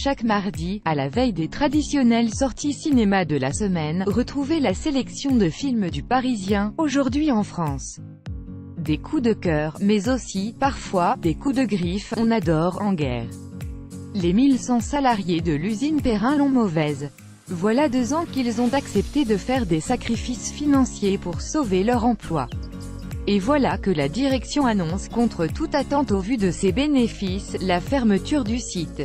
Chaque mardi, à la veille des traditionnelles sorties cinéma de la semaine, retrouvez la sélection de films du Parisien, aujourd'hui en France. Des coups de cœur, mais aussi, parfois, des coups de griffe, on adore en guerre. Les 1100 salariés de l'usine Perrin l'ont mauvaise. Voilà 2 ans qu'ils ont accepté de faire des sacrifices financiers pour sauver leur emploi. Et voilà que la direction annonce, contre toute attente au vu de ses bénéfices, la fermeture du site.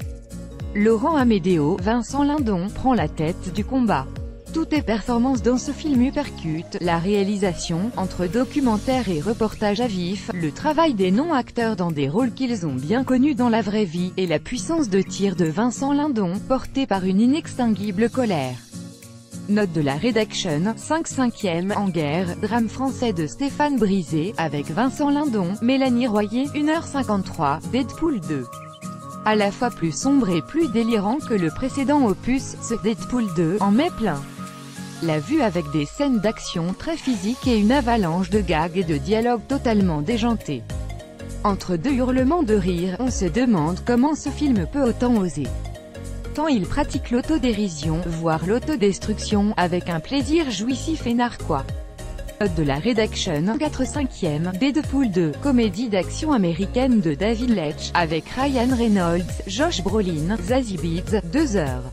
Laurent Amédéo, Vincent Lindon, prend la tête du combat. Tout est performance dans ce film percute, la réalisation, entre documentaire et reportage à vif, le travail des non-acteurs dans des rôles qu'ils ont bien connus dans la vraie vie, et la puissance de tir de Vincent Lindon, portée par une inextinguible colère. Note de la rédaction, 5/5e, en guerre, drame français de Stéphane Brisé, avec Vincent Lindon, Mélanie Royer, 1h53, Deadpool 2. À la fois plus sombre et plus délirant que le précédent opus, ce Deadpool 2 en met plein la vue avec des scènes d'action très physiques et une avalanche de gags et de dialogues totalement déjantés. Entre 2 hurlements de rire, on se demande comment ce film peut autant oser. Tant il pratique l'autodérision, voire l'autodestruction, avec un plaisir jouissif et narquois. Note de la rédaction, 4/5e, Deadpool 2, comédie d'action américaine de David Leitch, avec Ryan Reynolds, Josh Brolin, Zazie Beetz, 2 heures.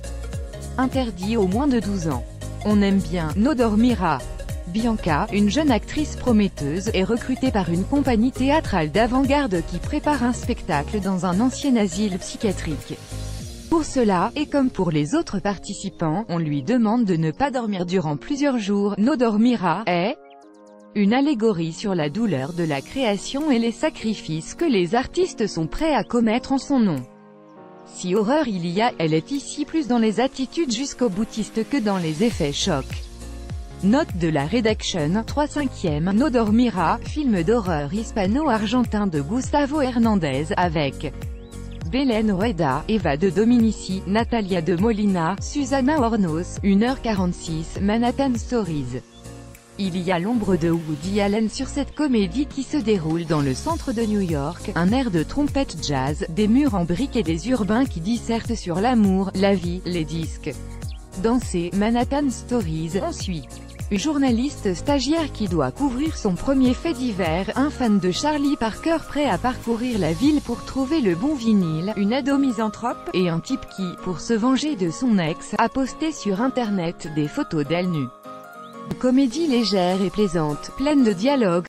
Interdit aux moins de 12 ans. On aime bien, Nodor Mira. Bianca, une jeune actrice prometteuse, est recrutée par une compagnie théâtrale d'avant-garde qui prépare un spectacle dans un ancien asile psychiatrique. Pour cela, et comme pour les autres participants, on lui demande de ne pas dormir durant plusieurs jours. Nodor Mira est une allégorie sur la douleur de la création et les sacrifices que les artistes sont prêts à commettre en son nom. Si horreur il y a, elle est ici plus dans les attitudes jusqu'au boutiste que dans les effets chocs. Note de la rédaction, 3/5e, Nodor Mira, film d'horreur hispano-argentin de Gustavo Hernandez, avec Belén Rueda, Eva de Dominici, Natalia de Molina, Susana Hornos, 1h46, Manhattan Stories. Il y a l'ombre de Woody Allen sur cette comédie qui se déroule dans le centre de New York, un air de trompette jazz, des murs en briques et des urbains qui dissertent sur l'amour, la vie, les disques. Dans ces Manhattan Stories, on suit une journaliste stagiaire qui doit couvrir son premier fait divers, un fan de Charlie Parker prêt à parcourir la ville pour trouver le bon vinyle, une ado misanthrope, et un type qui, pour se venger de son ex, a posté sur internet des photos d'elle nue. Comédie légère et plaisante, pleine de dialogues,